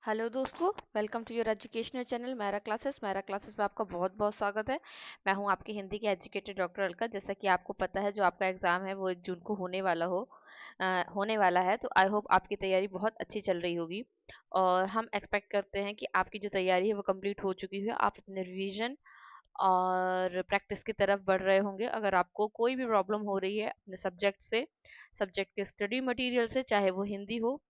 Hello दोस्तों, welcome to your educational channel मेरा classes में आपका बहुत बहुत स्वागत है। मैं हूं आपकी हिंदी की एजुकेटेड डॉक्टर अलका। जैसा कि आपको पता है, जो आपका एग्ज़ाम है वो 1 जून को होने वाला है। तो आई होप आपकी तैयारी बहुत अच्छी चल रही होगी और हम एक्सपेक्ट करते हैं कि आपकी जो तैयारी है वो कंप्लीट हो चुकी है। आप अपने रिवीजन और प्रैक्टिस की तरफ बढ़ रहे होंगे। अगर आपको कोई भी प्रॉब्लम हो रही है अपने सब्जेक्ट के स्टडी मटेरियल से, चाहे वो हिंदी हो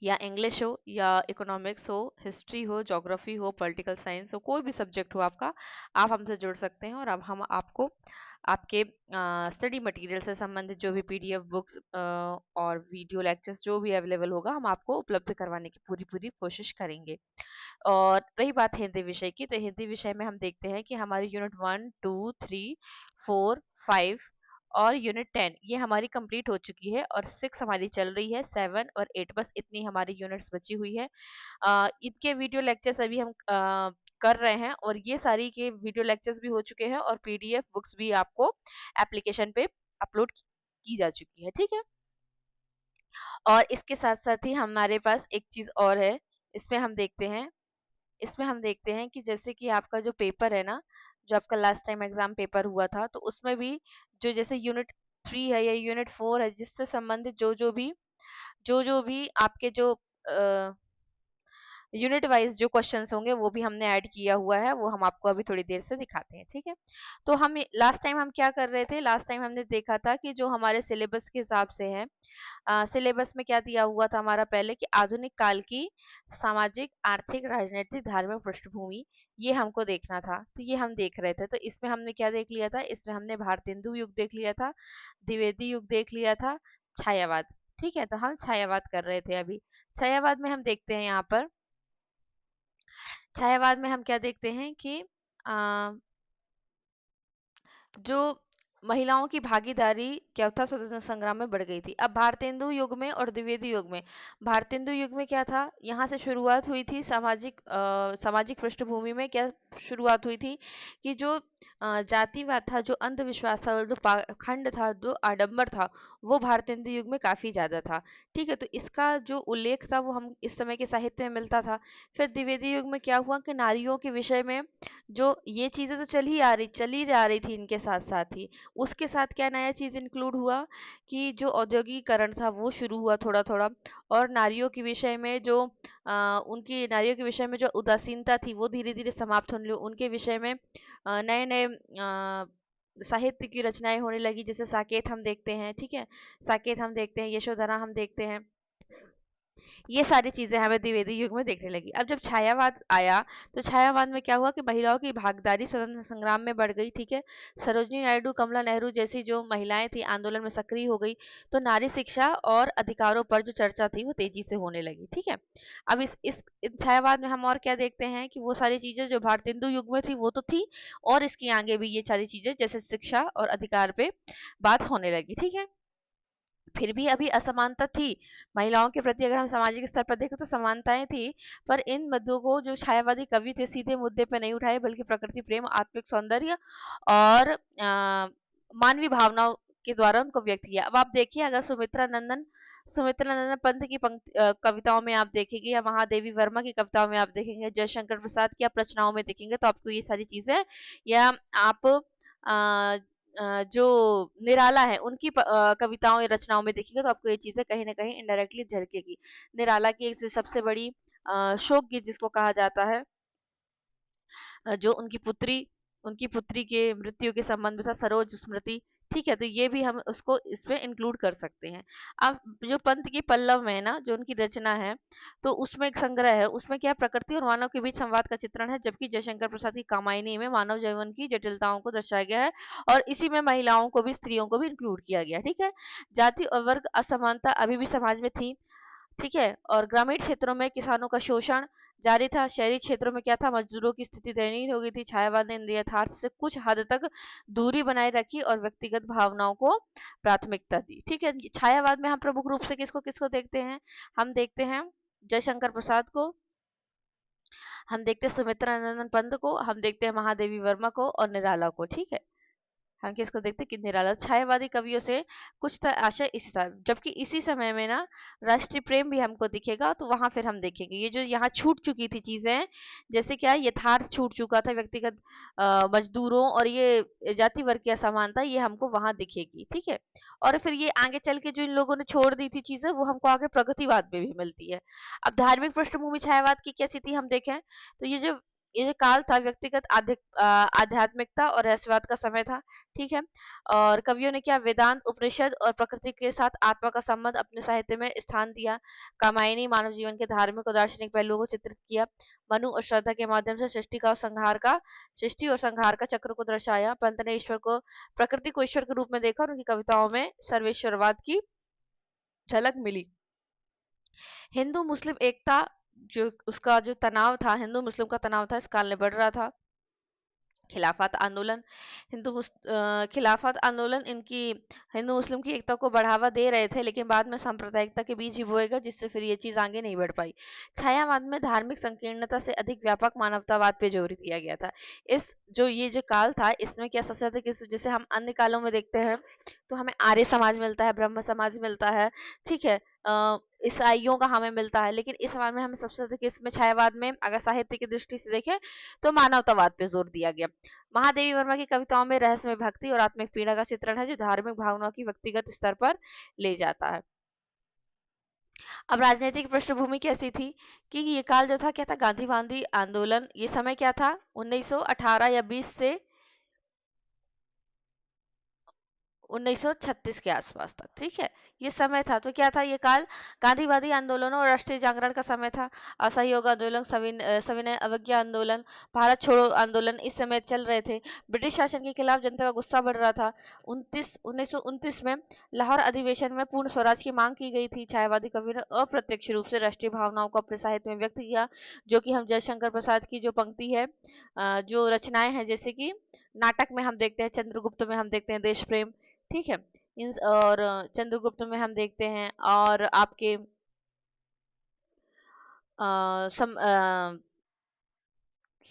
या इंग्लिश हो या इकोनॉमिक्स हो, हिस्ट्री हो, ज्योग्राफी हो, पॉलिटिकल साइंस हो, कोई भी सब्जेक्ट हो आपका, आप हमसे जुड़ सकते हैं और अब हम आपको आपके स्टडी मटेरियल से संबंधित जो भी पीडीएफ बुक्स और वीडियो लेक्चर्स जो भी अवेलेबल होगा, हम आपको उपलब्ध करवाने की पूरी पूरी कोशिश करेंगे। और रही बात हिंदी विषय की, तो हिंदी विषय में हम देखते हैं कि हमारी यूनिट 1, 2, 3, 4, 5 और यूनिट 10 ये हमारी कंप्लीट हो चुकी है और 6 हमारी चल रही है। 7 और 8 बस इतनी हमारी यूनिट्स बची हुई है। इनके वीडियो लेक्चर्स अभी हम कर रहे हैं और ये सारी के वीडियो लेक्चर्स भी हो चुके हैं और पीडीएफ बुक्स भी आपको एप्लीकेशन पे अपलोड की जा चुकी है। ठीक है। और इसके साथ साथ ही हमारे पास एक चीज और है। इसमें हम देखते हैं इसमें हम देखते हैं कि जैसे कि आपका जो पेपर है ना, जो आपका लास्ट टाइम एग्जाम पेपर हुआ था, तो उसमें भी जो जैसे यूनिट 3 है या यूनिट 4 है, जिससे संबंधित जो जो भी आपके जो यूनिट वाइज जो क्वेश्चंस होंगे वो भी हमने ऐड किया हुआ है। वो हम आपको अभी थोड़ी देर से दिखाते हैं। ठीक है। तो हम लास्ट टाइम हम क्या कर रहे थे, लास्ट टाइम हमने देखा था कि जो हमारे सिलेबस के हिसाब से है, सिलेबस में क्या दिया हुआ था हमारा पहले, कि आधुनिक काल की सामाजिक, आर्थिक, राजनीतिक, धार्मिक पृष्ठभूमि, ये हमको देखना था। तो ये हम देख रहे थे। तो इसमें हमने क्या देख लिया था, इसमें हमने भारतेंदु युग देख लिया था, द्विवेदी युग देख लिया था, छायावाद। ठीक है। तो हम छायावाद कर रहे थे अभी। छायावाद में हम देखते हैं, यहाँ पर छायावाद में हम क्या देखते हैं कि जो महिलाओं की भागीदारी क्या था, स्वतंत्रता संग्राम में बढ़ गई थी। अब भारतेंदु युग में और द्विवेदी युग में, भारतेंदु युग में क्या था, यहाँ से शुरुआत हुई थी सामाजिक पृष्ठभूमि में क्या शुरुआत हुई थी कि जो जातिवाद था, जो अंधविश्वास था, जो पाखंड था, जो आडंबर था, वो भारतेंदु युग में काफी ज्यादा था। ठीक है। तो इसका जो उल्लेख था वो हम इस समय के साहित्य में मिलता था। फिर द्विवेदी युग में क्या हुआ कि नारियों के विषय में जो ये चीजें तो चली आ रही थी, इनके साथ साथ ही उसके साथ क्या नया चीज इंक्लूड हुआ कि जो औद्योगिकरण था वो शुरू हुआ थोड़ा थोड़ा। और उनकी नारियों के विषय में जो उदासीनता थी वो धीरे धीरे समाप्त होने लगी। उनके विषय में नए नए साहित्य की रचनाएं होने लगी। जैसे साकेत हम देखते हैं। ठीक है। साकेत हम देखते हैं, यशोधरा हम देखते हैं। ये सारी चीजें हमें द्विवेदी युग में देखने लगी। अब जब छायावाद आया, तो छायावाद में क्या हुआ कि महिलाओं की भागीदारी स्वतंत्र संग्राम में बढ़ गई। ठीक है। सरोजनी नायडू, कमला नेहरू जैसी जो महिलाएं थी आंदोलन में सक्रिय हो गई। तो नारी शिक्षा और अधिकारों पर जो चर्चा थी वो तेजी से होने लगी। ठीक है। अब इस छायावाद में हम और क्या देखते हैं कि वो सारी चीजें जो भारतेंदु युग में थी वो तो थी, और इसकी आगे भी ये सारी चीजें जैसे शिक्षा और अधिकार पे बात होने लगी। ठीक है। फिर भी अभी असमानता थी महिलाओं के प्रति। अगर हम सामाजिक स्तर पर देखें तो समानताएं थी, पर इन मुद्दों को जो छायावादी कवि थे सीधे मुद्दे पे नहीं उठाए, बल्कि प्रकृति प्रेम, आत्मिक सौंदर्य और मानवीय भावनाओं के द्वारा उनको व्यक्त किया। अब आप देखिए, अगर सुमित्रा नंदन पंत की कविताओं में आप देखेंगे, या महादेवी वर्मा की कविताओं में आप देखेंगे, जयशंकर प्रसाद की आप रचनाओं में देखेंगे, तो आपको ये सारी चीजें, या आप जो निराला है उनकी कविताओं या रचनाओं में देखिएगा, तो आपको ये चीजें कहीं ना कहीं इनडायरेक्टली झलकेगी। निराला की एक सबसे बड़ी शोक गीत जिसको कहा जाता है, जो उनकी पुत्री के मृत्यु के संबंध में था, सरोज स्मृति। ठीक है। तो ये भी हम उसको इसमें इंक्लूड कर सकते हैं। अब जो पंत की पल्लव में है ना, जो उनकी रचना है, तो उसमें एक संग्रह है, उसमें क्या प्रकृति और मानव के बीच संवाद का चित्रण है। जबकि जयशंकर प्रसाद की कामायनी में मानव जीवन की जटिलताओं को दर्शाया गया है, और इसी में महिलाओं को भी, स्त्रियों को भी इंक्लूड किया गया। ठीक है। जाति और वर्ग असमानता अभी भी समाज में थी। ठीक है। और ग्रामीण क्षेत्रों में किसानों का शोषण जारी था। शहरी क्षेत्रों में क्या था, मजदूरों की स्थिति दयनीय हो गई थी। छायावाद ने इन यथार्थ से कुछ हद तक दूरी बनाए रखी और व्यक्तिगत भावनाओं को प्राथमिकता दी। ठीक है। छायावाद में हम प्रमुख रूप से किसको किसको देखते हैं, हम देखते हैं जयशंकर प्रसाद को, हम देखते हैं सुमित्रा नंदन पंत को, हम देखते हैं महादेवी वर्मा को और निराला को। ठीक है। हम किसको देखते हैं, कि निराला। छायावादी कवियों से कुछ था आशय इसी था, जबकि इसी समय में ना राष्ट्रीय प्रेम भी हमको दिखेगा, तो वहां फिर हम देखेंगे ये जो यहाँ छूट चुकी थी चीजें, जैसे क्या यथार्थ छूट चुका था, व्यक्तिगत मजदूरों और ये जाति वर्ग की असमानता, ये हमको वहां दिखेगी, ठीक है। और फिर ये आगे चल के जो इन लोगों ने छोड़ दी थी चीजें, वो हमको आगे प्रगतिवाद में भी मिलती है। अब धार्मिक पृष्ठभूमि छायावाद की क्या स्थिति हम देखें, तो ये जो काल था, व्यक्तिगत आध्यात्मिकता और रहस्यवाद का समय था, ठीक है। और कवियों ने क्या वेदांत, उपनिषद और प्रकृति के साथ आत्मा का संबंध अपने साहित्य में स्थान दिया। कामायनी मानव जीवन के धार्मिक और दार्शनिक पहलुओं को चित्रित किया। मनु और श्रद्धा के माध्यम से सृष्टि और संहार का चक्र को दर्शाया। पंत ने प्रकृति को ईश्वर के रूप में देखा और उनकी कविताओं में सर्वेश्वरवाद की झलक मिली। हिंदू मुस्लिम एकता, जो उसका जो तनाव था, हिंदू मुस्लिम का तनाव था, इस काल में बढ़ रहा था। खिलाफत आंदोलन, खिलाफत आंदोलन इनकी हिंदू मुस्लिम की एकता को बढ़ावा दे रहे थे, लेकिन बाद में सांप्रदायिकता के बीज ही बोएगा, जिससे फिर ये चीज आगे नहीं बढ़ पाई। छायावाद में धार्मिक संकीर्णता से अधिक व्यापक मानवतावाद पे जोर दिया गया था। ये जो काल था, इसमें क्या सबसे अधिक जैसे हम अन्य कालों में देखते हैं, तो हमें आर्य समाज मिलता है, ब्रह्म समाज मिलता है, ठीक है, ईसाइयों का हमें मिलता है, लेकिन इस बार में हमें सबसे अधिक इसमें छायावाद में अगर साहित्य की दृष्टि से देखें, तो मानवतावाद पे जोर दिया गया। महादेवी वर्मा की कविताओं में रहस्यमय भक्ति और आत्मिक पीड़ा का चित्रण है, जो धार्मिक भावनाओं की व्यक्तिगत स्तर पर ले जाता है। अब राजनीतिक पृष्ठभूमि कैसी थी, कि ये काल जो था क्या था, गांधीवादी आंदोलन, ये समय क्या था 1918 या 20 से 1936 के आसपास तक, ठीक है, ये समय था। तो क्या था ये काल, गांधीवादी आंदोलनों और राष्ट्रीय जागरण का समय था। असहयोग आंदोलन, सविनय अवज्ञा आंदोलन, भारत छोड़ो आंदोलन इस समय चल रहे थे। ब्रिटिश शासन के खिलाफ जनता का गुस्सा बढ़ रहा था। 1929 में लाहौर अधिवेशन में पूर्ण स्वराज की मांग की गई थी। छायावादी कवि ने अप्रत्यक्ष रूप से राष्ट्रीय भावनाओं को अपने साहित्य में व्यक्त किया, जो कि हम जयशंकर प्रसाद की जो पंक्ति है, जो रचनाएं हैं, जैसे कि नाटक में हम देखते हैं, चंद्रगुप्त में हम देखते हैं देश प्रेम, ठीक है, इन और चंद्रगुप्त में हम देखते हैं, और आपके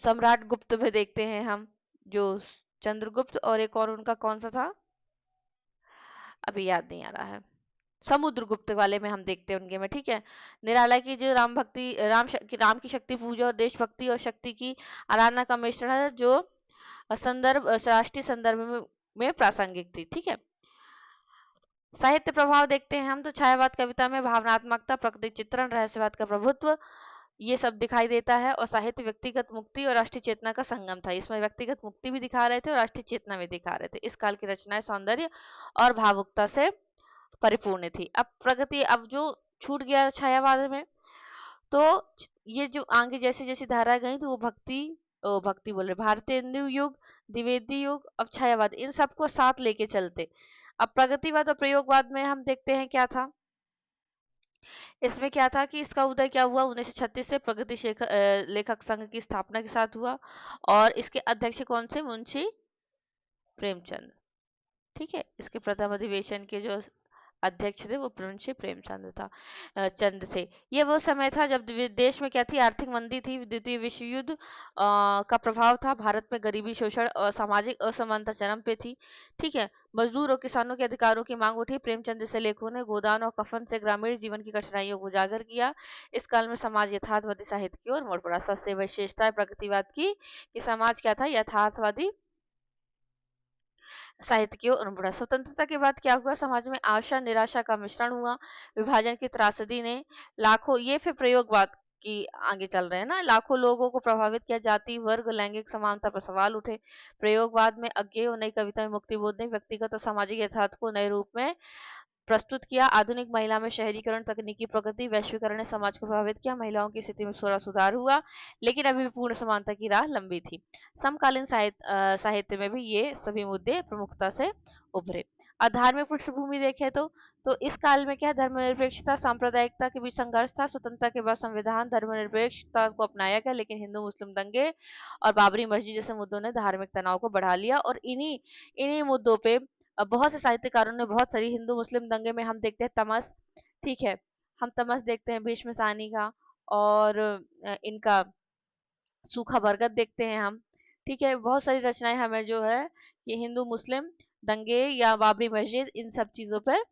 सम्राट गुप्त में देखते हैं हम, जो चंद्रगुप्त, और एक और उनका कौन सा था, अभी याद नहीं आ रहा है, समुद्रगुप्त वाले में हम देखते हैं उनके में, ठीक है। निराला की जो राम भक्ति, राम की शक्ति पूजा और देशभक्ति और शक्ति की आराधना का मिश्रण है, जो राष्ट्रीय संदर्भ में प्रासंगिक थी, ठीक है। साहित्य प्रभाव देखते हैं हम, तो छायावाद कविता में भावनात्मकता, प्राकृतिक चित्रण, रहस्यवाद का प्रभुत्व, ये सब दिखाई देता है। और साहित्य व्यक्तिगत मुक्ति और राष्ट्रीय चेतना का संगम था। इसमें व्यक्तिगत मुक्ति भी दिखा रहे थे और राष्ट्रीय चेतना भी दिखा रहे थे। इस काल की रचनाएं सौंदर्य और भावुकता से परिपूर्ण थी। अब जो छूट गया छायावाद में, तो ये जो आगे जैसे जैसे धारा गई, तो वो भक्ति बोल रहे, भारतीय हिंदू युग, द्विवेदी युग, अब छायावाद, इन सबको साथ लेके चलते। अब प्रगतिवाद और प्रयोगवाद में हम देखते हैं क्या था। इसमें क्या था कि इसका उदय क्या हुआ 1936 से लेखक संघ की स्थापना के साथ हुआ, और इसके अध्यक्ष कौन से, मुंशी प्रेमचंद, ठीक है। इसके प्रथम अधिवेशन के जो अध्यक्ष थे, वो मुंशी प्रेमचंद चंद थे। ये वो समय था जब देश में क्या थी, आर्थिक मंदी थी, द्वितीय विश्व युद्ध का प्रभाव था, भारत में गरीबी, शोषण और सामाजिक असमानता चरम पे थी, ठीक है। मजदूर और किसानों के अधिकारों की मांग उठी। प्रेमचंद जैसे लेखकों ने गोदान और कफन से ग्रामीण जीवन की कठिनाइयों को उजागर किया। इस काल में समाज यथार्थवादी साहित्य की ओर मुड़ पड़ा। सबसे विशेषता प्रगतिवाद की, कि समाज क्या था, यथार्थवादी साहित्य की ओर बढ़ा। स्वतंत्रता के बाद क्या हुआ, समाज में आशा निराशा का मिश्रण हुआ। विभाजन की त्रासदी ने लाखों, ये फिर प्रयोगवाद की आगे चल रहे हैं ना, लाखों लोगों को प्रभावित किया। जाति, वर्ग, लैंगिक समानता पर सवाल उठे। प्रयोगवाद में अज्ञेय और नई कविता में मुक्तिबोध ने व्यक्तिगत और सामाजिक यथार्थ को नए रूप में प्रस्तुत किया। आधुनिक महिला में शहरीकरण, तकनीकी प्रगति, वैश्वीकरण ने समाज को प्रभावित किया। महिलाओं की स्थिति में थोड़ा सुधार हुआ, लेकिन अभी भी पूर्ण समानता की राह लंबी थी। समकालीन साहित्य में भी ये सभी मुद्दे प्रमुखता से उभरे। धार्मिक पृष्ठभूमि देखें तो इस काल में क्या, धर्मनिरपेक्षता सांप्रदायिकता के बीच संघर्ष था। स्वतंत्रता के बाद संविधान धर्मनिरपेक्षता को अपनाया गया, लेकिन हिंदू मुस्लिम दंगे और बाबरी मस्जिद जैसे मुद्दों ने धार्मिक तनाव को बढ़ा लिया। और इन्हीं इन्हीं मुद्दों पे बहुत से साहित्यकारों ने बहुत सारी, हिंदू मुस्लिम दंगे में हम देखते हैं तमस, ठीक है, हम तमस देखते हैं भीष्म सानी का, और इनका सूखा बरगद देखते हैं हम, ठीक है, बहुत सारी रचनाएं हमें जो है ये हिंदू मुस्लिम दंगे या बाबरी मस्जिद इन सब चीजों पर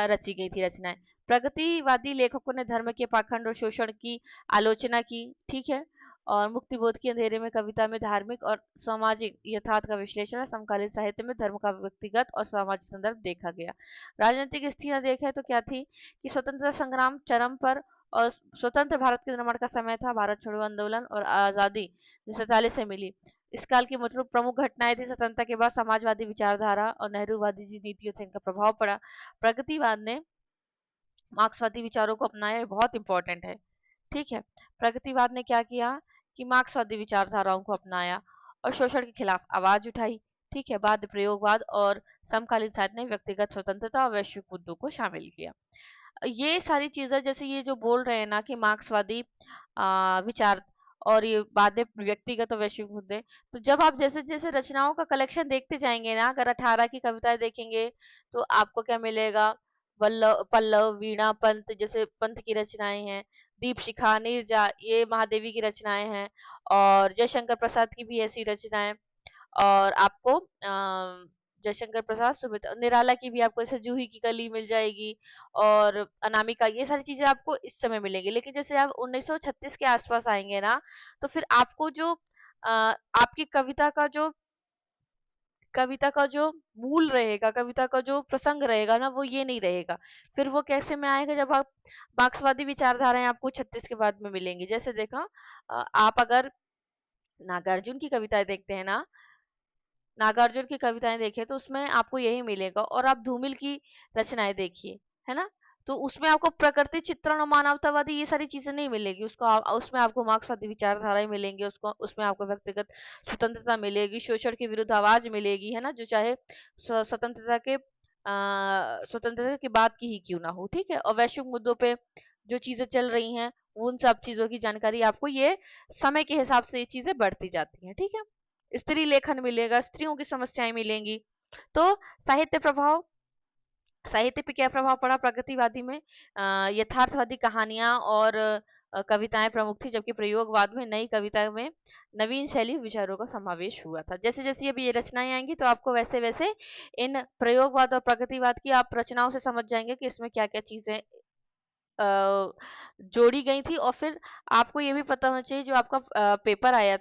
रची गई थी रचनाएं। प्रगतिवादी लेखकों ने धर्म के पाखंड और शोषण की आलोचना की, ठीक है, और मुक्तिबोध के अंधेरे में कविता में धार्मिक और सामाजिक यथार्थ का विश्लेषण और समकालीन साहित्य में धर्म का व्यक्तिगत और सामाजिक संदर्भ देखा गया। राजनीतिक स्थितियां देखें तो क्या थी कि स्वतंत्रता संग्राम चरम पर और स्वतंत्र भारत के निर्माण का समय था। भारत छोड़ो आंदोलन और आजादी जो 47 से मिली, इस काल की मतलब प्रमुख घटनाएं थी। स्वतंत्रता के बाद समाजवादी विचारधारा और नेहरूवादी जी नीतियों से इनका प्रभाव पड़ा। प्रगतिवाद ने मार्क्सवादी विचारों को अपनाया, ये बहुत इंपॉर्टेंट है, ठीक है। प्रगतिवाद ने क्या किया कि मार्क्सवादी विचारधाराओं को अपनाया और शोषण के खिलाफ आवाज उठाई, ठीक है। बाद प्रयोगवाद और समकालीन साहित्य ने व्यक्तिगत स्वतंत्रता और वैश्विक मुद्दों को शामिल किया। ये सारी चीजें जैसे ये जो बोल रहे हैं ना कि मार्क्सवादी विचार और ये बातें व्यक्तिगत और वैश्विक मुद्दे, तो जब आप जैसे जैसे रचनाओं का कलेक्शन देखते जाएंगे ना, अगर 18 की कविताएं देखेंगे तो आपको क्या मिलेगा, वल्लभ पल्लव वीणा पंत जैसे पंत की रचनाएं हैं, दीप शिखा नीरजा ये महादेवी की रचनाएं हैं, और जयशंकर प्रसाद की भी ऐसी रचनाएं, और आपको जयशंकर प्रसाद सुमित्रा निराला की भी आपको जैसे जूही की कली मिल जाएगी, और अनामिका, ये सारी चीजें आपको इस समय मिलेंगी। लेकिन जैसे आप 1936 के आसपास आएंगे ना, तो फिर आपको जो आपकी कविता का जो मूल रहेगा, कविता का जो प्रसंग रहेगा ना, वो ये नहीं रहेगा। फिर वो कैसे में आएगा, जब आप मार्क्सवादी विचारधाराएं आपको 36 के बाद में मिलेंगी। जैसे देखा आप अगर नागार्जुन की कविताएं देखते हैं ना, नागार्जुन की कविताएं देखें तो उसमें आपको यही मिलेगा। और आप धूमिल की रचनाएं देखिए, है ना, तो उसमें आपको प्रकृति चित्रण और मानवतावादी ये सारी चीजें नहीं मिलेगी। उसमें आपको मार्क्सवादी विचारधाराएं मिलेंगी, उसको उसमें आपको व्यक्तिगत स्वतंत्रता मिलेगी, शोषण के विरुद्ध आवाज मिलेगी, है ना, जो चाहे स्वतंत्रता के बाद की ही क्यों ना हो, ठीक है। और वैश्विक मुद्दों पे जो चीजें चल रही हैं, उन सब चीजों की जानकारी आपको ये समय के हिसाब से ये चीजें बढ़ती जाती हैं, ठीक है। स्त्री लेखन मिलेगा, स्त्रियों की समस्याएं मिलेंगी। तो साहित्य प्रभाव, साहित्य पे क्या प्रभाव पड़ा प्रगतिवादी में, यथार्थवादी कहानियां और कविताएं प्रमुख थी, जबकि प्रयोगवाद में नई कविता में नवीन शैली विचारों का समावेश हुआ था। जैसे जैसे अभी ये रचनाएं आएंगी तो आपको वैसे वैसे इन प्रयोगवाद और प्रगतिवाद की आप रचनाओं से समझ जाएंगे कि इसमें क्या क्या चीजें जोड़ी गई थी। और फिर आपको ये भी पता होना चाहिए, जो आपका पेपर आया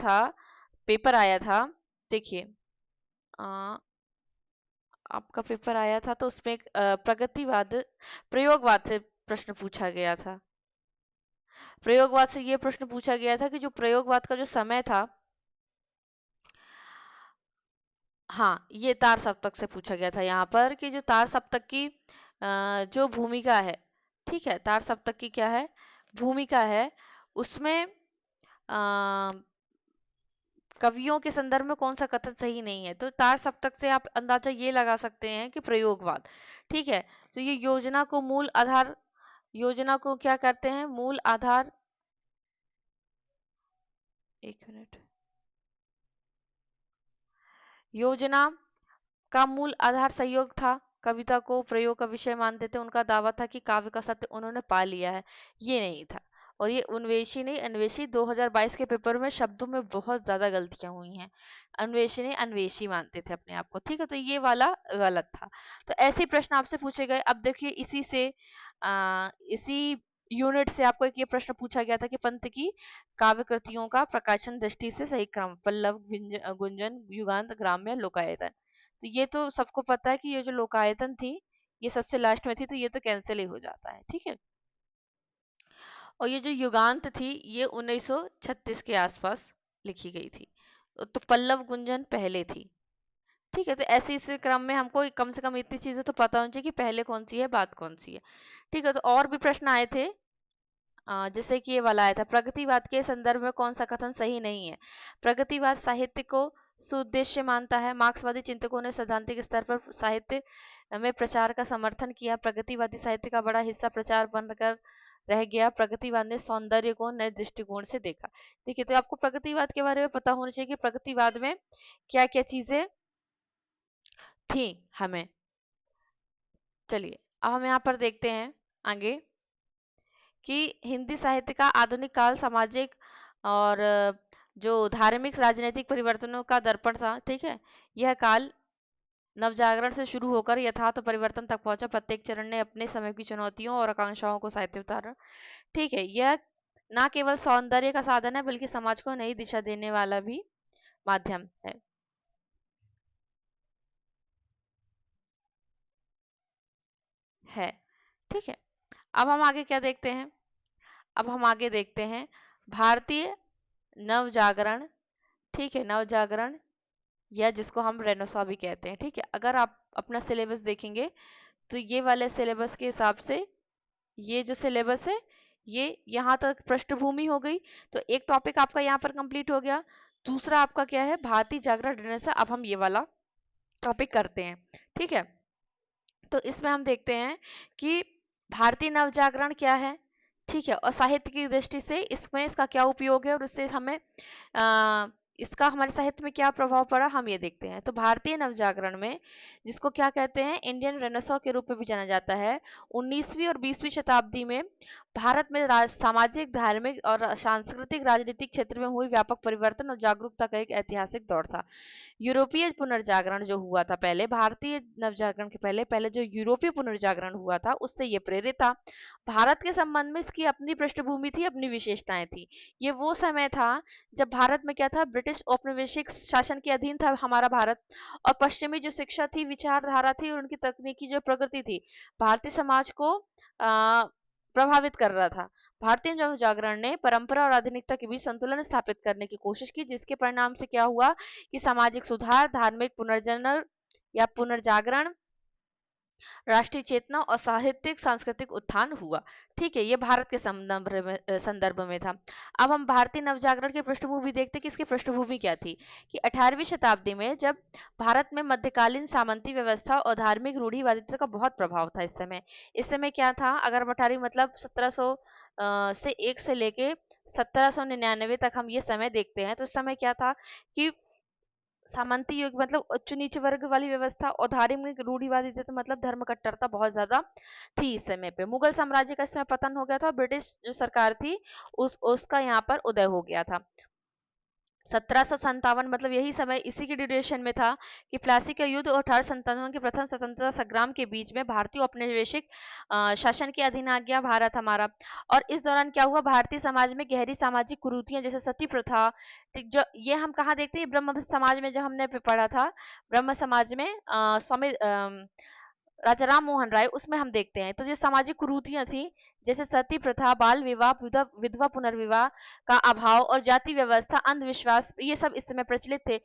था, देखिए आपका पेपर आया था तो उसमें एक प्रगतिवाद प्रयोगवाद से प्रश्न पूछा गया था। प्रयोगवाद से ये प्रश्न पूछा गया था कि जो प्रयोगवाद का जो समय था, हाँ ये तार सप्तक से पूछा गया था यहाँ पर, कि जो तार सप्तक की जो भूमिका है, ठीक है, तार सप्तक की क्या है भूमिका है, उसमें कवियों के संदर्भ में कौन सा कथन सही नहीं है। तो तार सप्तक से आप अंदाजा ये लगा सकते हैं कि प्रयोगवाद, ठीक है। तो ये योजना को क्या करते हैं, मूल आधार, एक मिनट, योजना का मूल आधार सहयोग था, कविता को प्रयोग का विषय मानते थे। उनका दावा था कि काव्य का सत्य उन्होंने पा लिया है, ये नहीं था। और ये अन्वेषी नहीं, अन्वेषी 2022 के पेपर में शब्दों में बहुत ज्यादा गलतियां हुई हैं। अन्वेषी नहीं अन्वेषी मानते थे अपने आप को, ठीक है, तो ये वाला गलत था। तो ऐसे प्रश्न आपसे पूछे गए। अब देखिए इसी यूनिट से आपको एक ये प्रश्न पूछा गया था कि पंत की काव्य कृतियों का प्रकाशन दृष्टि से सही क्रम, पल्लव गुंजन युगांत ग्राम्य लोकायत। तो ये तो सबको पता है कि ये जो लोकायतन थी ये सबसे लास्ट में थी, तो ये तो कैंसिल ही हो जाता है, ठीक है। और ये जो युगांत थी ये 1936 के आसपास लिखी गई थी। तो पल्लव गुंजन पहले थी, ठीक है। तो ऐसे इस क्रम में हमको कम से कम इतनी चीजें तो पता होनी चाहिए कि पहले कौन सी है बात कौन सी है, ठीक है। तो और भी प्रश्न आए थे, जैसे कि ये वाला आया था, प्रगतिवाद के संदर्भ में कौन सा कथन सही नहीं है। प्रगतिवाद साहित्य को सुउद्देश्य मानता है। मार्क्सवादी चिंतकों ने सैद्धांतिक स्तर पर साहित्य में प्रचार का समर्थन किया। प्रगतिवादी साहित्य का बड़ा हिस्सा प्रचार बनकर रह गया। प्रगतिवाद ने सौंदर्य को नए दृष्टिकोण से देखा। देखिए, तो आपको प्रगतिवाद के बारे में पता होना चाहिए कि प्रगतिवाद में क्या क्या चीजें थी हमें। चलिए अब हम यहाँ पर देखते हैं आगे कि हिंदी साहित्य का आधुनिक काल सामाजिक और जो धार्मिक राजनीतिक परिवर्तनों का दर्पण था, ठीक है, यह काल नवजागरण से शुरू होकर यथार्थ परिवर्तन तक पहुंचा। प्रत्येक चरण ने अपने समय की चुनौतियों और आकांक्षाओं को साहित्य उतारा। ठीक है, यह ना केवल सौंदर्य का साधन है बल्कि समाज को नई दिशा देने वाला भी माध्यम है। ठीक है, अब हम आगे क्या देखते हैं? अब हम आगे देखते हैं भारतीय नवजागरण। ठीक है, नवजागरण या जिसको हम रेनेसां भी कहते हैं। ठीक है, अगर आप अपना सिलेबस देखेंगे तो ये वाले सिलेबस के हिसाब से ये जो सिलेबस है ये यहाँ तक पृष्ठभूमि हो गई। तो एक टॉपिक आपका यहाँ पर कंप्लीट हो गया। दूसरा आपका क्या है? भारतीय जागरण रेनेसां। अब हम ये वाला टॉपिक करते हैं। ठीक है, तो इसमें हम देखते हैं कि भारतीय नवजागरण क्या है। ठीक है, और साहित्य की दृष्टि से इसमें इसका क्या उपयोग है और उससे हमें आ, इसका हमारे साहित्य में क्या प्रभाव पड़ा, हम ये देखते हैं। तो भारतीय नवजागरण में, जिसको क्या कहते हैं, इंडियन रेनेसां के रूप में भी जाना जाता है, 19वीं और 20वीं शताब्दी में भारत में सामाजिक, धार्मिक और सांस्कृतिक राजनीतिक क्षेत्र में हुई व्यापक परिवर्तन और जागरूकता का एक ऐतिहासिक दौर था। यूरोपीय पुनर्जागरण जो हुआ था पहले, भारतीय नवजागरण के पहले पहले जो यूरोपीय पुनर्जागरण हुआ था उससे ये प्रेरित था। भारत के संबंध में इसकी अपनी पृष्ठभूमि थी, अपनी विशेषताएं थी। ये वो समय था जब भारत में क्या था, ब्रिटिश औपनिवेशिक शासन के अधीन था हमारा भारत, और पश्चिमी जो शिक्षा थी, विचारधारा थी और उनकी तकनीकी जो प्रगति थी, भारतीय समाज को प्रभावित कर रहा था। भारतीय नवजागरण ने परंपरा और आधुनिकता के बीच संतुलन स्थापित करने की कोशिश की, जिसके परिणाम से क्या हुआ कि सामाजिक सुधार, धार्मिक पुनर्जनन या पुनर्जागरण, राष्ट्रीय चेतना और साहित्यिक सांस्कृतिक उत्थान हुआ। ठीक है, ये भारत के संदर्भ में था। अब हम भारतीय नवजागरण की पृष्ठभूमि देखते कि इसकी पृष्ठभूमि क्या थी। कि 18वीं शताब्दी में जब भारत में मध्यकालीन सामंती व्यवस्था और धार्मिक रूढ़िवादिता का बहुत प्रभाव था। इस समय क्या था, अगर हम 18वीं मतलब 1700 से एक से लेके 1799 तक हम ये समय देखते हैं, तो उस समय क्या था कि सामंती युग मतलब उच्च नीच वर्ग वाली व्यवस्था, और धार्मिक रूढ़िवादिता मतलब धर्म कट्टरता बहुत ज्यादा थी इस समय पे। मुगल साम्राज्य का इस समय पतन हो गया था और ब्रिटिश जो सरकार थी उसका यहाँ पर उदय हो गया था। 1757 मतलब यही समय, इसी के ड्यूरेशन में था कि प्लासी का युद्ध और 1857 के प्रथम स्वतंत्रता संग्राम के बीच में भारतीय औपनिवेशिक शासन के अधीन आ गया भारत हमारा। और इस दौरान क्या हुआ, भारतीय समाज में गहरी सामाजिक कुरीतियां जैसे सती प्रथा, जो ये हम कहाँ देखते हैं, ब्रह्म समाज में जो हमने पढ़ा था, ब्रह्म समाज में स्वामी राजा राम मोहन राय, उसमें हम देखते हैं। तो ये सामाजिक कुरीतियां थी, जैसे सती प्रथा, बाल विवाह, विधवा पुनर्विवाह का अभाव और जाति व्यवस्था, अंधविश्वास, ये सब इस समय प्रचलित थे।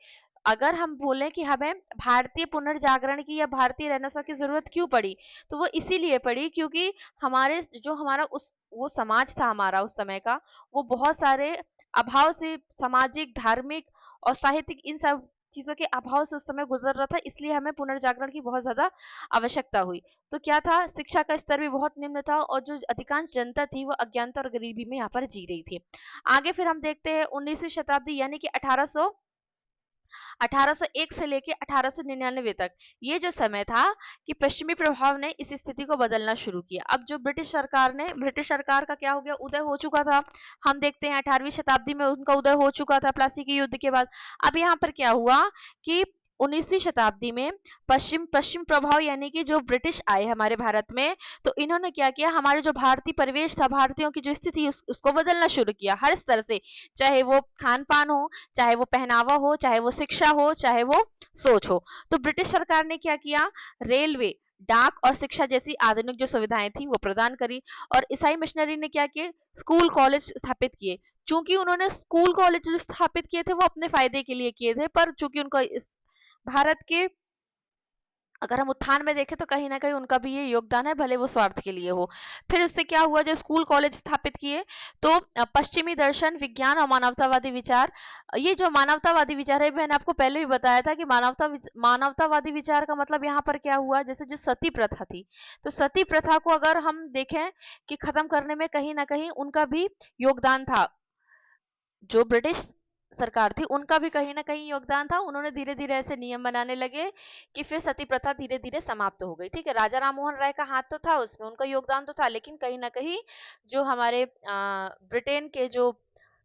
अगर हम बोलें कि हमें भारतीय पुनर्जागरण की या भारतीय रेनेसां की जरूरत क्यों पड़ी, तो वो इसीलिए पड़ी क्योंकि हमारा उस वो समाज था हमारा उस समय का, वो बहुत सारे अभाव से, सामाजिक, धार्मिक और साहित्यिक, इन सब चीजों के अभाव से उस समय गुजर रहा था। इसलिए हमें पुनर्जागरण की बहुत ज्यादा आवश्यकता हुई। तो क्या था, शिक्षा का स्तर भी बहुत निम्न था और जो अधिकांश जनता थी वो अज्ञानता और गरीबी में यहाँ पर जी रही थी। आगे फिर हम देखते हैं 19वीं शताब्दी यानी कि 1801 से लेके 1899 तक, ये जो समय था कि पश्चिमी प्रभाव ने इस स्थिति को बदलना शुरू किया। अब जो ब्रिटिश सरकार का क्या हो गया, उदय हो चुका था। हम देखते हैं 18वीं शताब्दी में उनका उदय हो चुका था प्लासी के युद्ध के बाद। अब यहाँ पर क्या हुआ कि 19वीं शताब्दी में पश्चिम पश्चिम प्रभाव यानी कि जो ब्रिटिश आए हमारे भारत में, तो इन्होंने क्या किया, हमारे जो भारतीय परिवेश था, भारतीयों की जो स्थिति उसको बदलना शुरू किया हर स्तर से, चाहे वो खान पान हो, चाहे वो पहनावा हो, चाहे वो शिक्षा हो, चाहे वो सोच हो। तो ब्रिटिश सरकार ने क्या किया, रेलवे, डाक और शिक्षा जैसी आधुनिक जो सुविधाएं थी वो प्रदान करी। और ईसाई मिशनरी ने क्या किए, स्कूल कॉलेज स्थापित किए। चूंकि उन्होंने स्कूल कॉलेज स्थापित किए थे वो अपने फायदे के लिए किए थे, पर चूंकि उनका इस भारत के, अगर हम उत्थान में देखें तो कहीं ना कहीं उनका भी ये योगदान है, भले वो स्वार्थ के लिए हो। फिर उससे क्या हुआ, जब स्कूल कॉलेज स्थापित किए तो पश्चिमी दर्शन, विज्ञान और मानवतावादी विचार, ये जो मानवतावादी विचार है, मैंने आपको पहले भी बताया था कि मानवतावादी विचार का मतलब यहाँ पर क्या हुआ, जैसे जो सती प्रथा थी, तो सती प्रथा को अगर हम देखें कि खत्म करने में कहीं ना कहीं उनका भी योगदान था। जो ब्रिटिश सरकार थी उनका भी कहीं ना कहीं योगदान था। उन्होंने धीरे धीरे ऐसे नियम बनाने लगे कि फिर सती प्रथा धीरे धीरे समाप्त हो गई। ठीक है, राजा राम मोहन राय का हाथ तो था उसमें, उनका योगदान तो था, लेकिन कहीं ना कहीं जो हमारे ब्रिटेन के जो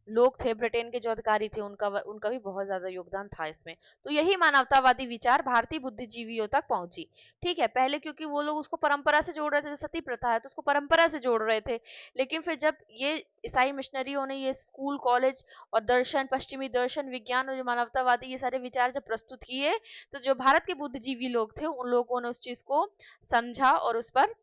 लोग थे, ब्रिटेन के जो अधिकारी थे, उनका भी बहुत ज्यादा योगदान था इसमें। तो यही मानवतावादी विचार भारतीय बुद्धिजीवियों तक पहुंची। ठीक है, पहले क्योंकि वो लोग उसको परंपरा से जोड़ रहे थे, जैसे सती प्रथा है तो उसको परंपरा से जोड़ रहे थे। लेकिन फिर जब ये ईसाई मिशनरियों ने ये स्कूल कॉलेज और दर्शन, पश्चिमी दर्शन, विज्ञान और जो मानवतावादी ये सारे विचार जब प्रस्तुत किए, तो जो भारत के बुद्धिजीवी लोग थे उन लोगों ने उस चीज को समझा और उस पर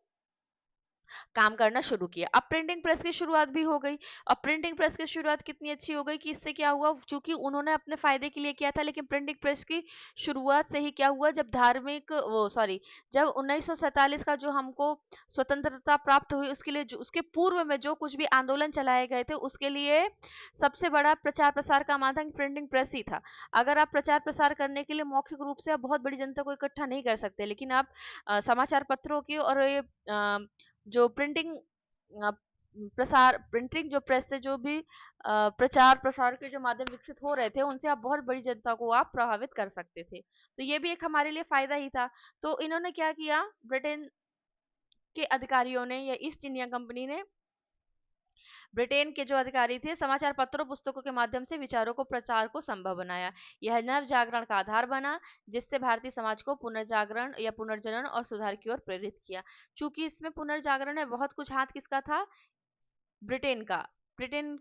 काम करना शुरू किया। अब प्रिंटिंग प्रेस की शुरुआत भी हो गई। अब प्रिंटिंग प्रेस की शुरुआत कितनी अच्छी हो गई कि इससे क्या हुआ, चूंकि उन्होंने अपने फायदे के लिए किया था, लेकिन प्रिंटिंग प्रेस की शुरुआत से ही क्या हुआ, जब धार्मिक वो सॉरी जब 1947 का जो हमको स्वतंत्रता प्राप्त हुई, उसके लिए उसके पूर्व में जो कुछ भी आंदोलन चलाए गए थे, उसके लिए सबसे बड़ा प्रचार प्रसार का माध्यम प्रिंटिंग प्रेस ही था। अगर आप प्रचार प्रसार करने के लिए मौखिक रूप से आप बहुत बड़ी जनता को इकट्ठा नहीं कर सकते, लेकिन आप समाचार पत्रों की और ये जो प्रिंटिंग जो प्रेस से जो भी प्रचार प्रसार के जो माध्यम विकसित हो रहे थे, उनसे आप बहुत बड़ी जनता को आप प्रभावित कर सकते थे। तो ये भी एक हमारे लिए फायदा ही था। तो इन्होंने क्या किया, ब्रिटेन के अधिकारियों ने या ईस्ट इंडिया कंपनी ने ब्रिटेन के जो अधिकारी थे, समाचार पत्रों पुस्तकों के माध्यम से विचारों को प्रचार को संभव बनाया। यह नव जागरण का आधार बना, जिससे भारतीय समाज को पुनर्जागरण या पुनर्जनन और सुधार की ओर प्रेरित किया। चूंकि इसमें पुनर्जागरण में बहुत कुछ हाथ किसका था, ब्रिटेन का। ब्रिटेन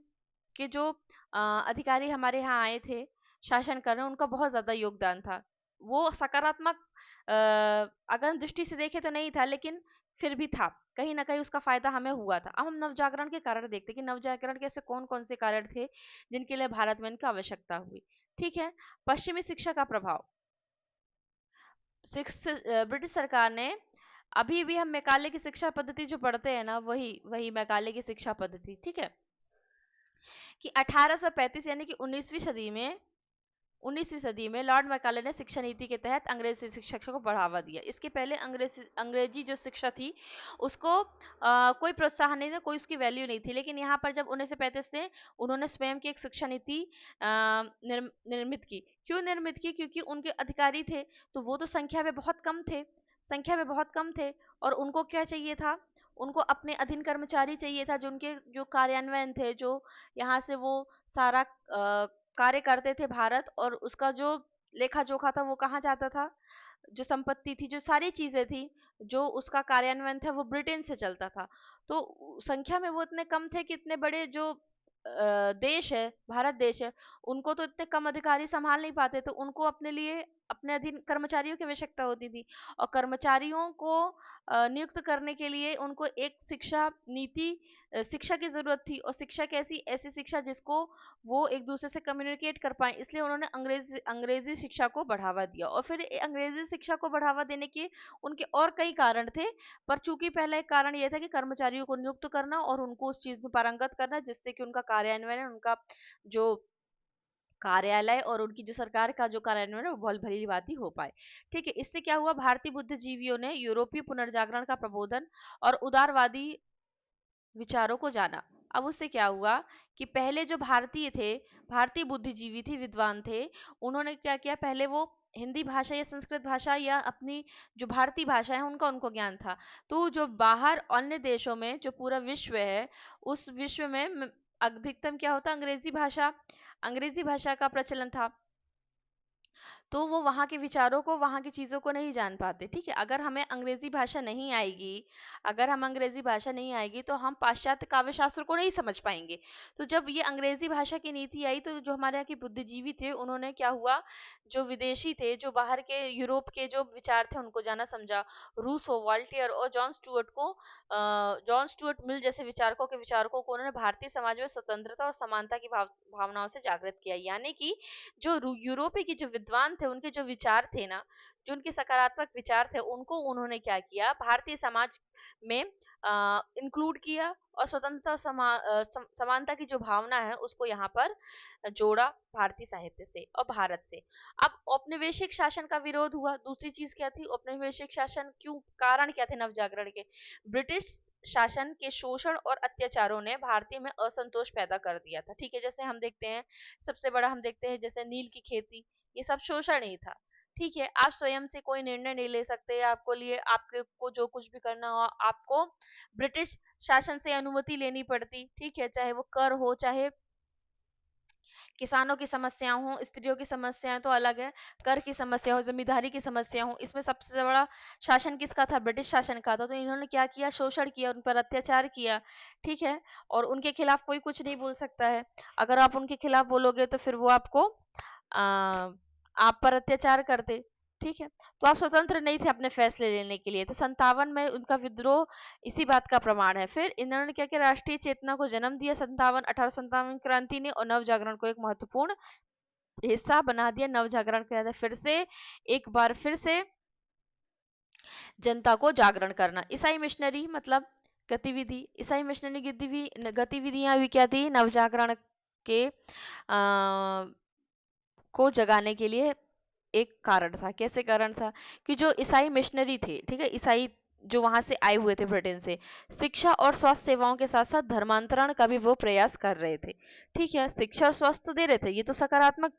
के जो अधिकारी हमारे यहाँ आए थे शासन करने, उनका बहुत ज्यादा योगदान था। वो सकारात्मक अगर दृष्टि से देखे तो नहीं था, लेकिन फिर भी था, कहीं ना कहीं उसका फायदा हमें हुआ था। अब हम नवजागरण के कारण देखते कि नवजागरण के ऐसे कौन कौन से कारण थे जिनके लिए भारत में इनकी आवश्यकता हुई। ठीक है, पश्चिमी शिक्षा का प्रभाव। ब्रिटिश सरकार ने, अभी भी हम मैकाले की शिक्षा पद्धति जो पढ़ते हैं ना, वही वही मैकाले की शिक्षा पद्धति, ठीक है, कि 1835 यानी कि 19वीं सदी में लॉर्ड मैकाले ने शिक्षा नीति के तहत अंग्रेजी शिक्षा को बढ़ावा दिया। इसके पहले अंग्रेजी जो शिक्षा थी उसको कोई प्रोत्साहन नहीं था, कोई उसकी वैल्यू नहीं थी। लेकिन यहाँ पर जब 1935 में उन्होंने स्वयं की एक शिक्षा नीति निर्मित की। क्यों निर्मित की, क्योंकि उनके अधिकारी थे तो वो तो संख्या में बहुत कम थे, संख्या में बहुत कम थे, और उनको क्या चाहिए था, उनको अपने अधीन कर्मचारी चाहिए था, जो उनके जो कार्यान्वयन थे, जो यहाँ से वो सारा कार्य करते थे भारत, और उसका जो लेखा जोखा था वो कहाँ जाता था, जो संपत्ति थी, जो सारी चीजें थी, जो उसका कार्यान्वयन था, वो ब्रिटेन से चलता था। तो संख्या में वो इतने कम थे कि इतने बड़े जो देश है, भारत देश है, उनको तो इतने कम अधिकारी संभाल नहीं पाते, तो उनको अपने लिए अपने अधीन कर्मचारियों की आवश्यकता होती थी। और कर्मचारियों को नियुक्त करने के लिए उनको एक शिक्षा नीति, शिक्षा की जरूरत थी। और शिक्षा कैसी, ऐसी शिक्षा जिसको वो एक दूसरे से कम्युनिकेट कर पाए, इसलिए उन्होंने अंग्रेजी शिक्षा को बढ़ावा दिया। और फिर अंग्रेजी शिक्षा को बढ़ावा देने के उनके और कई कारण थे, पर चूंकि पहला एक कारण यह था कि कर्मचारियों को नियुक्त करना और उनको उस चीज में पारंगत करना, जिससे कि उनका कार्यान्वयन, उनका जो कार्यालय और उनकी जो सरकार का जो कार्यान्वयन है वो बहुत भली भांति हो पाए। ठीक है, इससे क्या हुआ, भारतीय बुद्धिजीवियों ने यूरोपीय पुनर्जागरण का प्रबोधन और उदारवादी विचारों को जाना। अब उससे क्या हुआ कि पहले जो भारतीय थे, भारतीय बुद्धिजीवी थे, विद्वान थे, उन्होंने क्या किया, पहले वो हिंदी भाषा या संस्कृत भाषा या अपनी जो भारतीय भाषा है उनका उनको ज्ञान था। तो जो बाहर अन्य देशों में जो पूरा विश्व है, उस विश्व में अधिकतम क्या होता, अंग्रेजी भाषा का प्रचलन था। तो वो वहाँ के विचारों को, वहाँ की चीज़ों को नहीं जान पाते। ठीक है, अगर हमें अंग्रेजी भाषा नहीं आएगी, अगर हम अंग्रेजी भाषा नहीं आएगी तो हम पाश्चात्य काव्य शास्त्र को नहीं समझ पाएंगे। तो जब ये अंग्रेजी भाषा की नीति आई, तो जो हमारे यहाँ के बुद्धिजीवी थे, उन्होंने क्या हुआ, जो विदेशी थे, जो बाहर के यूरोप के जो विचार थे उनको जाना समझा। रूसो, वॉल्टियर और जॉन स्टुअर्ट मिल जैसे विचारकों को उन्होंने भारतीय समाज में स्वतंत्रता और समानता की भावनाओं से जागृत किया। यानी कि जो यूरोपीय के जो विद्वान थे, उनके जो विचार थे ना, जो उनके सकारात्मक विचार थे, उनको उन्होंने क्या किया, भारतीय समाज में इंक्लूड किया, और स्वतंत्रता और समानता की जो भावना है उसको यहाँ पर जोड़ा, भारतीय साहित्य से और भारत से। अब औपनिवेशिक शासन का विरोध हुआ। दूसरी चीज क्या थी, औपनिवेशिक शासन क्यों, कारण क्या थे नवजागरण के, ब्रिटिश शासन के शोषण और अत्याचारों ने भारतीय में असंतोष पैदा कर दिया था। ठीक है, जैसे हम देखते हैं, सबसे बड़ा हम देखते हैं जैसे नील की खेती, ये सब शोषण ही था। ठीक है, आप स्वयं से कोई निर्णय नहीं ले सकते, आपको लिए आपके को जो कुछ भी करना हो आपको ब्रिटिश शासन से अनुमति लेनी पड़ती। ठीक है, चाहे वो कर हो, चाहे किसानों की समस्या हो, स्त्रियों की समस्याएं तो अलग है, कर की समस्या हो, जमींदारी की समस्या हो, इसमें सबसे बड़ा शासन किसका था? ब्रिटिश शासन का था। तो इन्होंने क्या किया? शोषण किया, उन पर अत्याचार किया, ठीक है। और उनके खिलाफ कोई कुछ नहीं बोल सकता है। अगर आप उनके खिलाफ बोलोगे तो फिर वो आपको आप पर अत्याचार करते, ठीक है। तो आप स्वतंत्र नहीं थे अपने फैसले लेने के लिए। तो 57 में उनका विद्रोह इसी बात का प्रमाण है। फिर इन्होंने क्या किया? राष्ट्रीय चेतना को जन्म दिया 1857 क्रांति ने, और नव जागरण को एक महत्वपूर्ण हिस्सा बना दिया। नव जागरण क्या था? फिर से एक बार फिर से जनता को जागरण करना। ईसाई मिशनरी मतलब गतिविधि, ईसाई मिशनरी गतिविधियां भी क्या थी? नव जागरण के को जगाने के लिए एक कारण था। कैसे कारण था? कि जो ईसाई मिशनरी थे, ठीक है, ईसाई जो वहां से आए हुए थे ब्रिटेन से, शिक्षा और स्वास्थ्य सेवाओं के साथ साथ धर्मांतरण का भी वो प्रयास कर रहे थे, ठीक है। शिक्षा और स्वास्थ्य तो दे रहे थे, ये तो सकारात्मक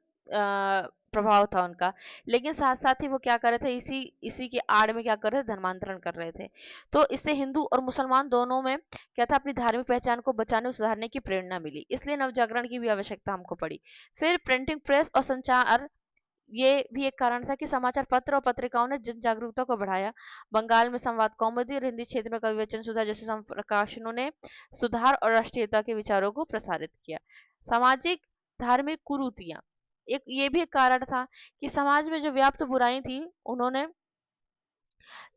प्रभाव था उनका, लेकिन साथ साथ ही वो क्या कर रहे थे? इसी इसी के आड़ में क्या कर रहे थे? धर्मांतरण कर रहे थे। तो इससे हिंदू और मुसलमान दोनों में क्या था? अपनी धार्मिक पहचान को बचाने और सुधारने की प्रेरणा मिली, इसलिए नवजागरण की भी आवश्यकता हमको पड़ी। फिर प्रिंटिंग प्रेस और संचार, ये भी एक कारण था कि समाचार पत्र और पत्रिकाओं ने जन जागरूकता को बढ़ाया। बंगाल में संवाद कौमुदी और हिंदी क्षेत्र में कवि वचन सुधा जैसे प्रकाशनों ने सुधार और राष्ट्रीयता के विचारों को प्रसारित किया। सामाजिक धार्मिक कुरीतियां, एक ये भी एक कारण था कि समाज में जो व्याप्त बुराई थी, उन्होंने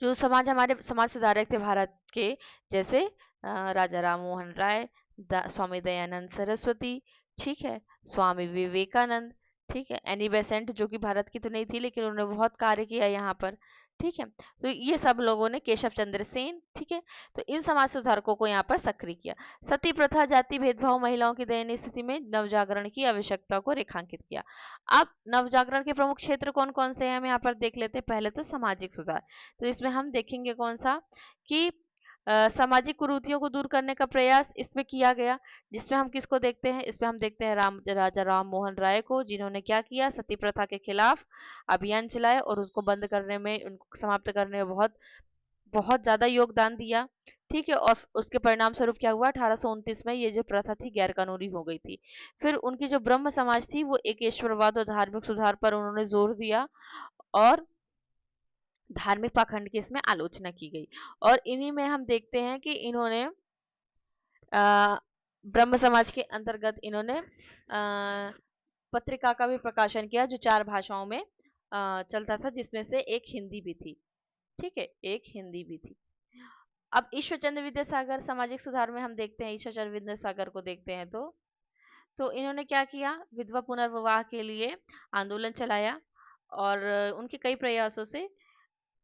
जो समाज, हमारे समाज सुधारक थे भारत के, जैसे राजा राम मोहन राय, स्वामी दयानंद सरस्वती, ठीक है, स्वामी विवेकानंद, ठीक है, एनी बेसेंट जो कि भारत की तो नहीं थी लेकिन उन्होंने बहुत कार्य किया यहाँ पर, ठीक है। तो ये सब लोगों ने, केशव चंद्र सेन, ठीक है, तो इन समाज सुधारकों को यहाँ पर सक्रिय किया। सती प्रथा, जाति भेदभाव, महिलाओं की दयनीय स्थिति में नवजागरण की आवश्यकता को रेखांकित किया। अब नवजागरण के प्रमुख क्षेत्र कौन कौन से हैं हम यहाँ पर देख लेते हैं। पहले तो सामाजिक सुधार, तो इसमें हम देखेंगे कौन सा? कि सामाजिक कुरीतियों को दूर करने का प्रयास इसमें किया गया। जिसमें हम किसको देखते हैं? इसमें हम देखते हैं राजा राम मोहन राय को, जिन्होंने क्या किया? सती प्रथा के खिलाफ अभियान चलाया और उसको बंद करने में, उनको समाप्त करने में बहुत बहुत ज्यादा योगदान दिया, ठीक है। और उसके परिणाम स्वरूप क्या हुआ? 1829 में ये जो प्रथा थी गैर कानूनी हो गई थी। फिर उनकी जो ब्रह्म समाज थी, वो एकेश्वरवाद और धार्मिक सुधार पर उन्होंने जोर दिया, और धार्मिक पाखंड की इसमें आलोचना की गई। और इन्हीं में हम देखते हैं कि इन्होंने ब्रह्म समाज के अंतर्गत इन्होंने पत्रिका का भी प्रकाशन किया, जो 4 भाषाओं में चलता था, जिसमें से एक हिंदी भी थी, ठीक है, एक हिंदी भी थी। अब ईश्वर चंद्र विद्यासागर, सामाजिक सुधार में हम देखते हैं ईश्वर चंद्र विद्यासागर को देखते हैं, तो इन्होंने क्या किया? विधवा पुनर्विवाह के लिए आंदोलन चलाया, और उनके कई प्रयासों से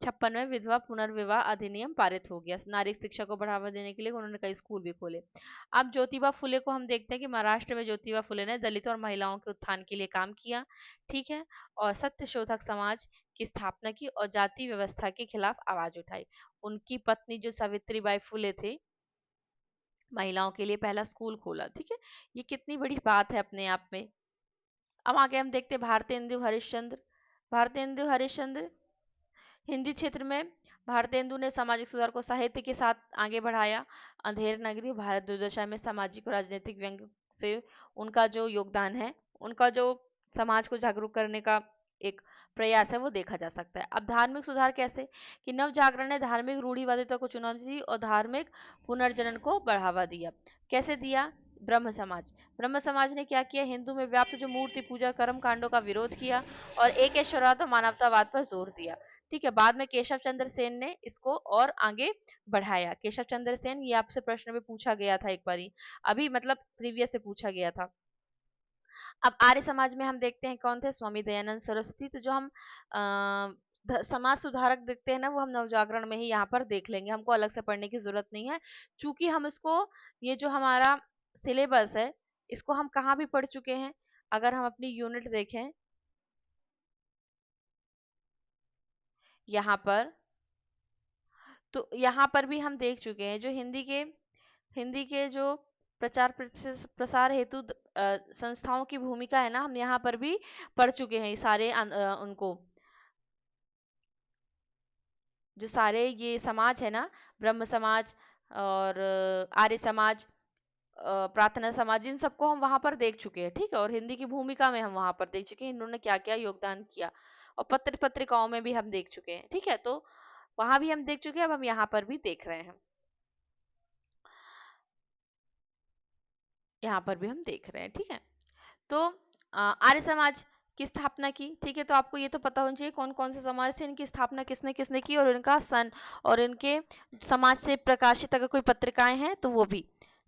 56 में विधवा पुनर्विवाह अधिनियम पारित हो गया। नारी शिक्षा को बढ़ावा देने के लिए उन्होंने कई स्कूल भी खोले। अब ज्योतिबा फुले को हम देखते हैं कि महाराष्ट्र में ज्योतिबा फुले ने दलितों और महिलाओं के उत्थान के लिए काम किया, ठीक है, और सत्य शोधक समाज की स्थापना की और जाति व्यवस्था के खिलाफ आवाज उठाई। उनकी पत्नी जो सावित्रीबाई फुले थे, महिलाओं के लिए पहला स्कूल खोला, ठीक है। ये कितनी बड़ी बात है अपने आप में। अब आगे हम देखते हैं भारतेंदु हरिश्चंद्र। भारतेंदु हरिश्चंद्र हिंदी क्षेत्र में, भारतेंदु ने सामाजिक सुधार को साहित्य के साथ आगे बढ़ाया। अंधेर नगरी, भारत दुर्दशा में सामाजिक और राजनीतिक व्यंग से उनका जो योगदान है, उनका जो समाज को जागरूक करने का एक प्रयास है, वो देखा जा सकता है। अब धार्मिक सुधार कैसे? कि नव जागरण ने धार्मिक रूढ़िवादिता को चुनौती दी और धार्मिक पुनर्जनन को बढ़ावा दिया। कैसे दिया? ब्रह्म समाज, ब्रह्म समाज ने क्या किया? हिंदू में व्याप्त जो मूर्ति पूजा कर्म कांडों का विरोध किया और एक ईश्वरवाद और मानवतावाद पर जोर दिया, ठीक है। बाद में केशव चंद्र सेन ने इसको और आगे बढ़ाया। केशव चंद्र सेन, ये आपसे प्रश्न में पूछा गया था एक बारी, अभी मतलब प्रीवियस से पूछा गया था। अब आर्य समाज में हम देखते हैं कौन थे? स्वामी दयानंद सरस्वती। तो जो हम समाज सुधारक देखते हैं ना, वो हम नवजागरण में ही यहाँ पर देख लेंगे, हमको अलग से पढ़ने की जरूरत नहीं है, क्योंकि हम इसको, ये जो हमारा सिलेबस है, इसको हम कहाँ भी पढ़ चुके हैं। अगर हम अपनी यूनिट देखें यहाँ पर, तो यहाँ पर भी हम देख चुके हैं जो हिंदी के जो प्रचार प्रसार हेतु संस्थाओं की भूमिका है ना, हम यहाँ पर भी पढ़ चुके हैं। सारे उनको, जो सारे ये समाज है ना, ब्रह्म समाज और आर्य समाज, प्रार्थना समाज, इन सबको हम वहां पर देख चुके हैं, ठीक है। और हिंदी की भूमिका में हम वहां पर देख चुके हैं इन्होंने क्या क्या योगदान किया, और पत्र पत्रिकाओं में भी हम देख चुके हैं, ठीक है। तो वहां भी हम देख चुके हैं, अब हम यहाँ पर भी देख रहे हैं, यहाँ पर भी हम देख रहे हैं, ठीक है। तो आर्य समाज की स्थापना की, ठीक है। तो आपको ये तो पता होना चाहिए कौन कौन से समाज थे, इनकी स्थापना किसने किसने की, और इनका सन, और इनके समाज से प्रकाशित अगर कोई पत्रिकाएं हैं तो वो भी,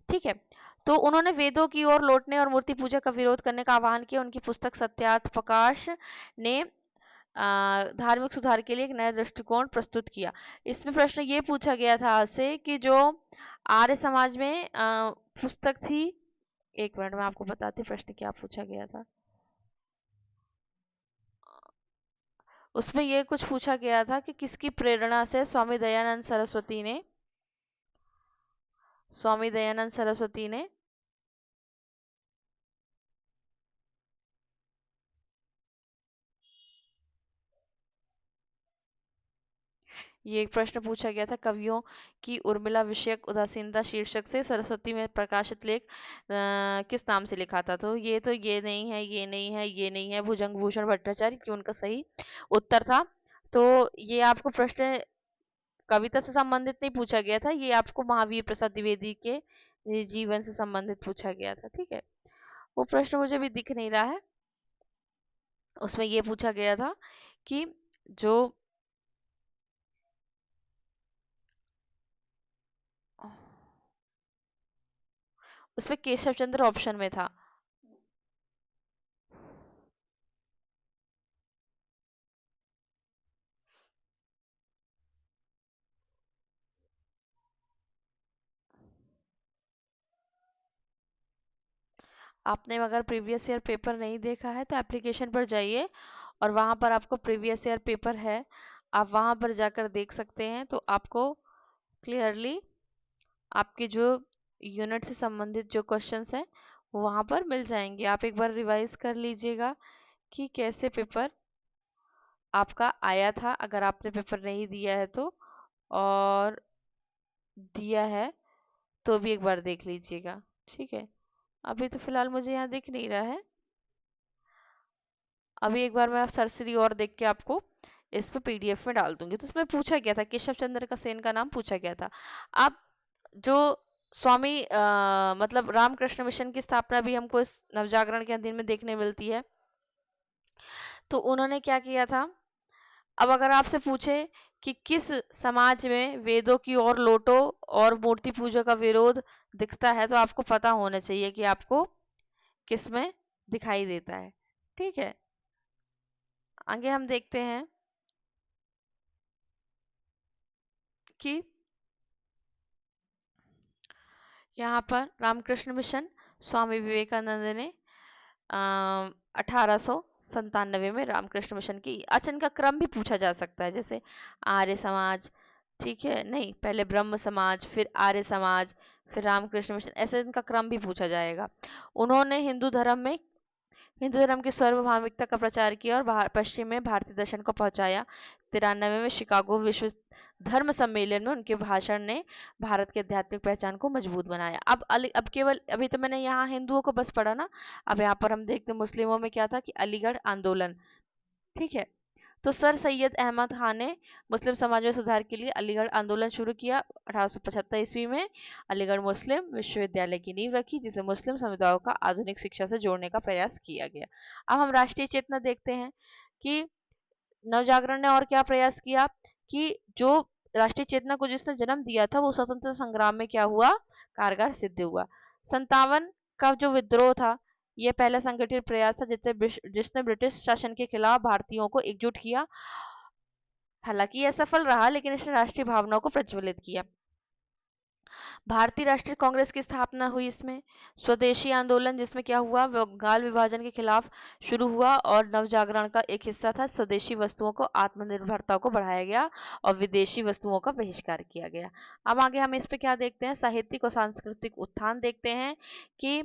ठीक है। तो उन्होंने वेदों की ओर लौटने और मूर्ति पूजा का विरोध करने का आह्वान किया। उनकी पुस्तक सत्यार्थ प्रकाश ने धार्मिक सुधार के लिए एक नया दृष्टिकोण प्रस्तुत किया। इसमें प्रश्न ये पूछा गया था आपसे कि जो आर्य समाज में पुस्तक थी, एक मिनट में आपको बताती हूँ प्रश्न क्या पूछा गया था। उसमें ये कुछ पूछा गया था कि किसकी प्रेरणा से स्वामी दयानंद सरस्वती ने ये एक प्रश्न पूछा गया था, कवियों की उर्मिला विषयक उदासीनता शीर्षक से सरस्वती में प्रकाशित लेख किस नाम से लिखा था। तो ये नहीं है, ये नहीं है, ये नहीं है, भुजंग भूषण भट्टाचार्य की उनका सही उत्तर था। तो ये आपको प्रश्न कविता से संबंधित नहीं पूछा गया था, ये आपको महावीर प्रसाद द्विवेदी के जीवन से संबंधित पूछा गया था, ठीक है। वो प्रश्न मुझे भी दिख नहीं रहा है। उसमें ये पूछा गया था कि जो उसमें केशव चंद्र ऑप्शन में था। आपने अगर प्रीवियस ईयर पेपर नहीं देखा है तो एप्लीकेशन पर जाइए, और वहां पर आपको प्रीवियस ईयर पेपर है, आप वहां पर जाकर देख सकते हैं। तो आपको क्लियरली आपके जो यूनिट से संबंधित जो क्वेश्चंस हैं वो वहां पर मिल जाएंगे। आप एक बार रिवाइज कर लीजिएगा कि कैसे पेपर आपका आया था, अगर आपने पेपर नहीं दिया है तो, और दिया है तो भी एक बार देख लीजिएगा, ठीक है। अभी तो फिलहाल मुझे यहाँ दिख नहीं रहा है, अभी एक बार मैं सरसरी और देख के आपको इस पे पीडीएफ में डाल दूंगी। तो उसमें पूछा गया था, केशव चंद्र का सेन का नाम पूछा गया था। अब जो स्वामी मतलब रामकृष्ण मिशन की स्थापना भी हमको इस नवजागरण के अध्ययन में देखने मिलती है। तो उन्होंने क्या किया था, अब अगर आपसे पूछे कि किस समाज में वेदों की ओर लौटो और मूर्ति पूजा का विरोध दिखता है, तो आपको पता होना चाहिए कि आपको किस में दिखाई देता है, ठीक है। आगे हम देखते हैं कि यहाँ पर रामकृष्ण मिशन स्वामी विवेकानंद ने 1897 में रामकृष्ण मिशन की, अच्छा इनका क्रम भी पूछा जा सकता है, जैसे आर्य समाज, ठीक है, नहीं पहले ब्रह्म समाज, फिर आर्य समाज, फिर रामकृष्ण मिशन, ऐसे इनका क्रम भी पूछा जाएगा। उन्होंने हिंदू धर्म की सार्वभौमिकता का प्रचार किया और पश्चिम में भारतीय दर्शन को पहुंचाया। 93 में शिकागो विश्व धर्म सम्मेलन में उनके भाषण ने भारत की आध्यात्मिक पहचान को मजबूत बनाया। अब केवल अभी तो मैंने यहाँ हिंदुओं को बस पढ़ा ना, अब यहाँ पर हम देखते हैं मुस्लिमों में क्या था कि अलीगढ़ आंदोलन, ठीक है। तो सर सैयद अहमद खान ने मुस्लिम समाज में सुधार के लिए अलीगढ़ आंदोलन शुरू किया। 1875 ईस्वी में अलीगढ़ मुस्लिम विश्वविद्यालय की नींव रखी, जिसे मुस्लिम समुदायों का आधुनिक शिक्षा से जोड़ने का प्रयास किया गया। अब हम राष्ट्रीय चेतना देखते हैं कि नवजागरण ने और क्या प्रयास किया कि जो राष्ट्रीय चेतना को जिसने जन्म दिया था वो स्वतंत्रता संग्राम में क्या हुआ, कारगर सिद्ध हुआ। 57 का जो विद्रोह था, यह पहला संगठित प्रयास था जिसने ब्रिटिश शासन के खिलाफ भारतीयों को एकजुट किया। हालांकि यह सफल रहा, लेकिन इसने राष्ट्रीय भावनाओं को प्रज्वलित किया। भारतीय राष्ट्रीय कांग्रेस की स्थापना हुई इसमें। स्वदेशी आंदोलन जिसमें क्या हुआ, बंगाल विभाजन के खिलाफ शुरू हुआ, और नवजागरण का एक हिस्सा था स्वदेशी वस्तुओं को आत्मनिर्भरता को बढ़ाया गया और विदेशी वस्तुओं का बहिष्कार किया गया। अब आगे हम इस पे क्या देखते हैं, साहित्यिक और सांस्कृतिक उत्थान देखते हैं कि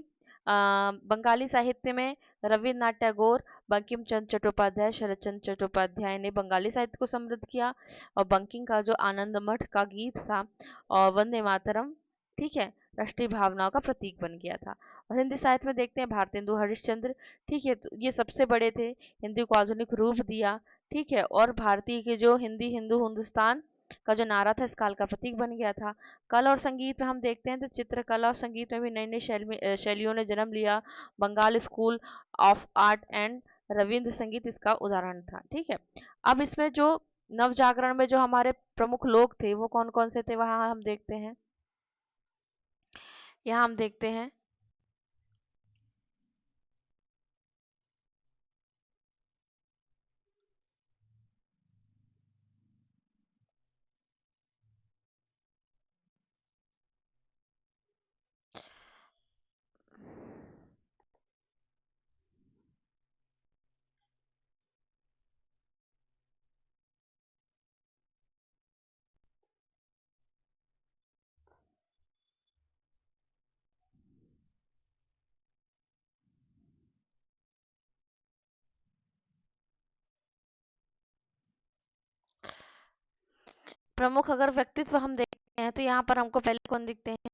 बंगाली साहित्य में रविन्द्रनाथ टैगोर, बंकिम चंद्र चट्टोपाध्याय, शरद चंद्र चट्टोपाध्याय ने बंगाली साहित्य को समृद्ध किया। और बंकिम का जो आनंद मठ का गीत था और वंदे मातरम, ठीक है, राष्ट्रीय भावनाओं का प्रतीक बन गया था। और हिंदी साहित्य में देखते हैं भारतेंदु हरिश्चंद्र, ठीक है, तो ये सबसे बड़े थे, हिंदी को आधुनिक रूप दिया, ठीक है, और भारतीय के जो हिंदी हिंदू हिंदुस्तान का जो नारा था इस काल का प्रतीक बन गया था। कला और संगीत में हम देखते हैं तो चित्रकला और संगीत में भी नई नई शैलियों ने जन्म लिया। Bengal school of art and Rabindra Sangeet इसका उदाहरण था, ठीक है। अब इसमें जो नव जागरण में जो हमारे प्रमुख लोग थे वो कौन कौन से थे, वहां हम देखते हैं। यहाँ हम देखते हैं प्रमुख अगर व्यक्तित्व हम देखते हैं तो यहाँ पर हमको पहले कौन दिखते हैं,